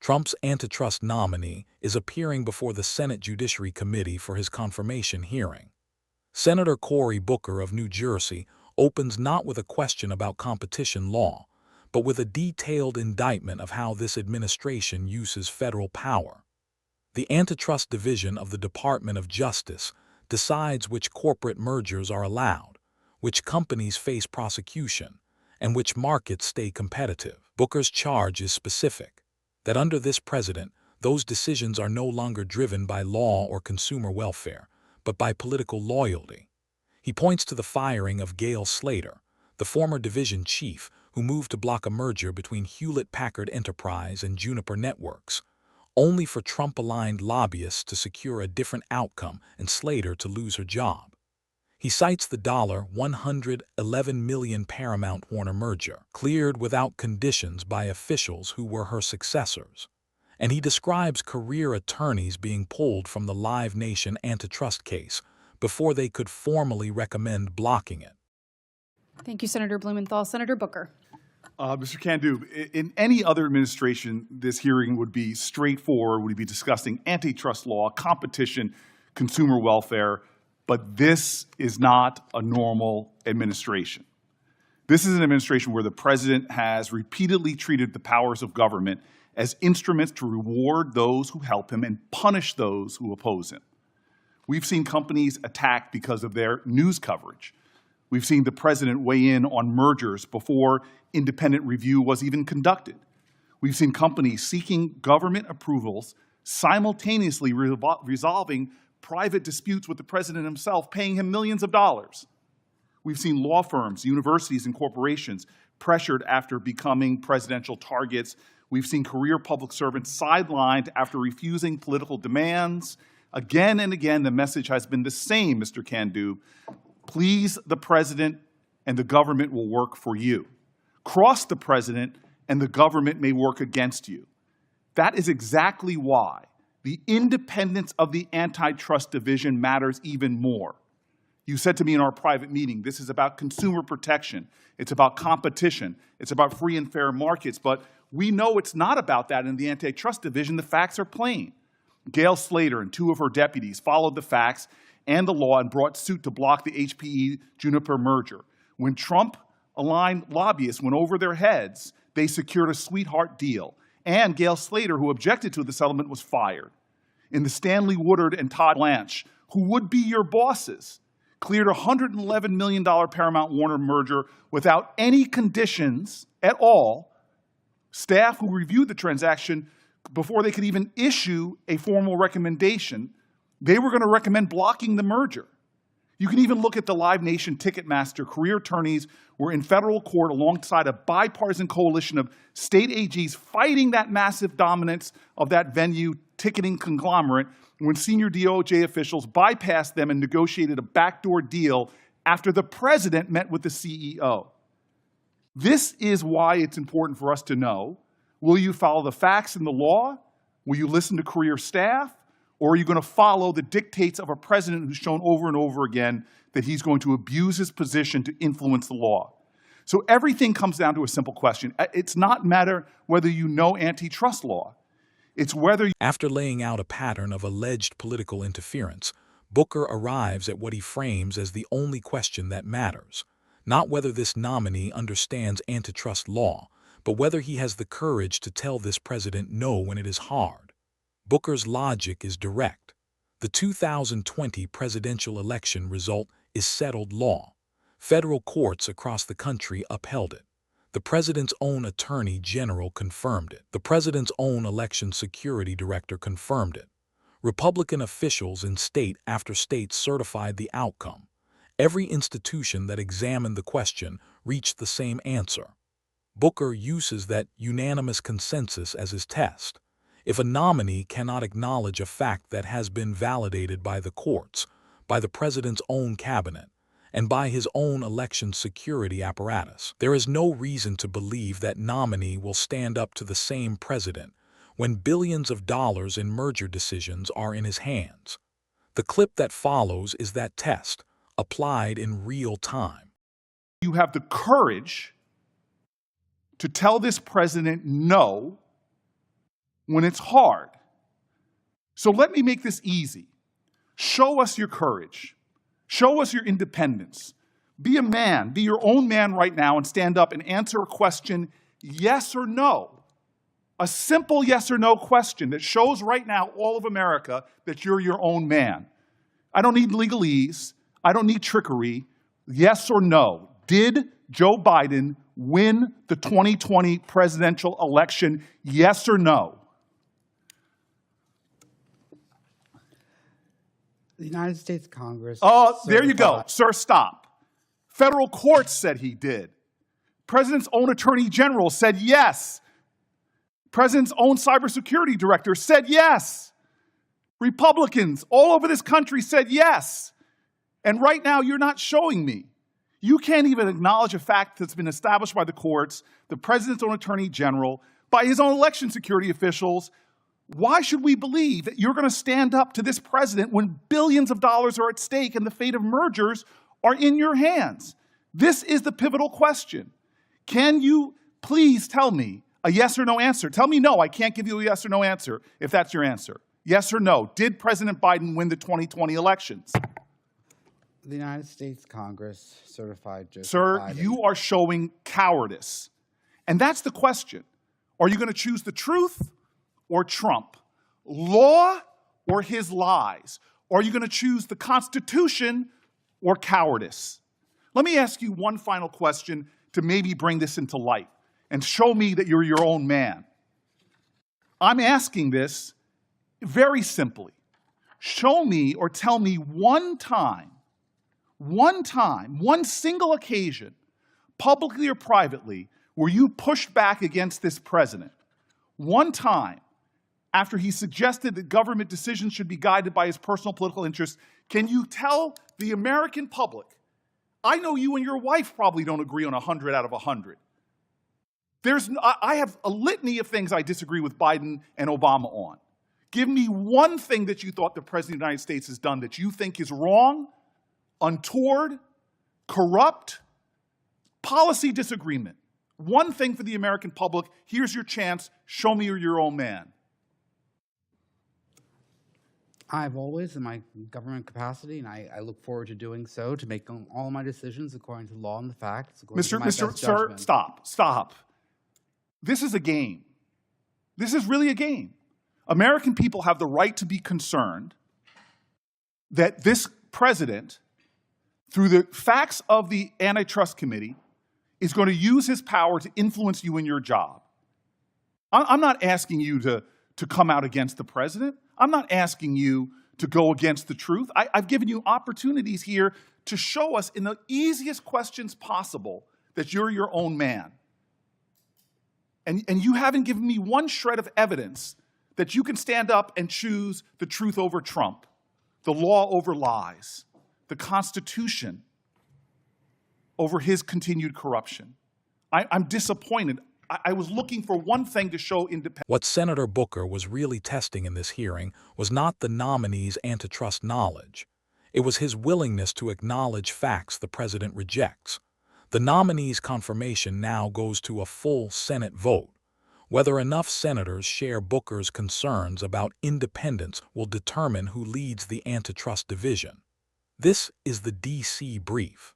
Trump's antitrust nominee is appearing before the Senate Judiciary Committee for his confirmation hearing. Senator Cory Booker of New Jersey opens not with a question about competition law, but with a detailed indictment of how this administration uses federal power. The Antitrust Division of the Department of Justice decides which corporate mergers are allowed, which companies face prosecution, and which markets stay competitive. Booker's charge is specific, that under this president, those decisions are no longer driven by law or consumer welfare, but by political loyalty. He points to the firing of Gail Slater, the former division chief who moved to block a merger between Hewlett-Packard Enterprise and Juniper Networks, only for Trump-aligned lobbyists to secure a different outcome and Slater to lose her job. He cites the $111 million Paramount-Warner merger, cleared without conditions by officials who were her successors. And he describes career attorneys being pulled from the Live Nation antitrust case before they could formally recommend blocking it. Thank you, Senator Blumenthal. Senator Booker. Mr. Kandub, in any other administration, this hearing would be straightforward. We'd be discussing antitrust law, competition, consumer welfare. But this is not a normal administration. This is an administration where the president has repeatedly treated the powers of government as instruments to reward those who help him and punish those who oppose him. We've seen companies attacked because of their news coverage. We've seen the president weigh in on mergers before independent review was even conducted. We've seen companies seeking government approvals, simultaneously resolving private disputes with the president himself, paying him millions of dollars. We've seen law firms, universities, and corporations pressured after becoming presidential targets. We've seen career public servants sidelined after refusing political demands. Again and again, the message has been the same, Mr. Kandub. Please the president and the government will work for you. Cross the president and the government may work against you. That is exactly why the independence of the Antitrust Division matters even more. You said to me in our private meeting, this is about consumer protection. It's about competition. It's about free and fair markets. But we know it's not about that in the Antitrust Division. The facts are plain. Gail Slater and two of her deputies followed the facts and the law and brought suit to block the HPE-Juniper merger. When Trump-aligned lobbyists went over their heads, they secured a sweetheart deal. And Gail Slater, who objected to the settlement, was fired. In the Stanley Woodard and Todd Blanche, who would be your bosses, cleared a $111 million Paramount-Warner merger without any conditions at all. Staff who reviewed the transaction before they could even issue a formal recommendation, they were going to recommend blocking the merger. You can even look at the Live Nation Ticketmaster. Career attorneys were in federal court alongside a bipartisan coalition of state AGs fighting that massive dominance of that venue ticketing conglomerate when senior DOJ officials bypassed them and negotiated a backdoor deal after the president met with the CEO. This is why it's important for us to know, will you follow the facts and the law? Will you listen to career staff? Or are you going to follow the dictates of a president who's shown over and over again that he's going to abuse his position to influence the law? So everything comes down to a simple question. It's not matter whether you know antitrust law. It's whether... After laying out a pattern of alleged political interference, Booker arrives at what he frames as the only question that matters, not whether this nominee understands antitrust law, but whether he has the courage to tell this president no when it is hard. Booker's logic is direct. The 2020 presidential election result is settled law. Federal courts across the country upheld it. The president's own attorney general confirmed it. The president's own election security director confirmed it. Republican officials in state after state certified the outcome. Every institution that examined the question reached the same answer. Booker uses that unanimous consensus as his test. If a nominee cannot acknowledge a fact that has been validated by the courts, by the president's own cabinet, and by his own election security apparatus, there is no reason to believe that nominee will stand up to the same president when billions of dollars in merger decisions are in his hands. The clip that follows is that test, applied in real time. You have the courage to tell this president no when it's hard. So let me make this easy. Show us your courage. Show us your independence. Be a man, be your own man right now and stand up and answer a question, yes or no. A simple yes or no question that shows right now all of America that you're your own man. I don't need legalese. I don't need trickery. Yes or no. Did Joe Biden win the 2020 presidential election? Yes or no? The United States Congress. Oh, there you go. certified- Sir, stop. Federal courts said he did. President's own attorney general said yes. President's own cybersecurity director said yes. Republicans all over this country said yes. And right now, you're not showing me. You can't even acknowledge a fact that's been established by the courts, the president's own attorney general, by his own election security officials. Why should we believe that you're going to stand up to this president when billions of dollars are at stake and the fate of mergers are in your hands? This is the pivotal question. Can you please tell me a yes or no answer? Tell me no, I can't give you a yes or no answer if that's your answer. Yes or no, did President Biden win the 2020 elections? The United States Congress certified Joseph Sir, Biden. you are showing cowardice. And that's the question. Are you going to choose the truth or Trump? Law or his lies? Or are you going to choose the Constitution or cowardice? Let me ask you one final question to maybe bring this into light and show me that you're your own man. I'm asking this very simply. Show me or tell me one time, one single occasion, publicly or privately, where you pushed back against this president. One time, after he suggested that government decisions should be guided by his personal political interests, can you tell the American public, I know you and your wife probably don't agree on 100 out of 100. I have a litany of things I disagree with Biden and Obama on. Give me one thing that you thought the President of the United States has done that you think is wrong, untoward, corrupt, policy disagreement. One thing for the American public. Here's your chance. Show me you're your own man. I've always, in my government capacity, and I look forward to doing so, to make all of my decisions according to law and the facts. Sir, stop. This is a game. This is really a game. American people have the right to be concerned that this president, through the facts of the Antitrust Committee, is going to use his power to influence you in your job. I'm not asking you to come out against the president. I'm not asking you to go against the truth. I've given you opportunities here to show us in the easiest questions possible that you're your own man. And you haven't given me one shred of evidence that you can stand up and choose the truth over Trump, the law over lies, the Constitution over his continued corruption. I'm disappointed. I was looking for one thing to show independence. What Senator Booker was really testing in this hearing was not the nominee's antitrust knowledge. It was his willingness to acknowledge facts the president rejects. The nominee's confirmation now goes to a full Senate vote. Whether enough senators share Booker's concerns about independence will determine who leads the Antitrust Division. This is the D.C. brief.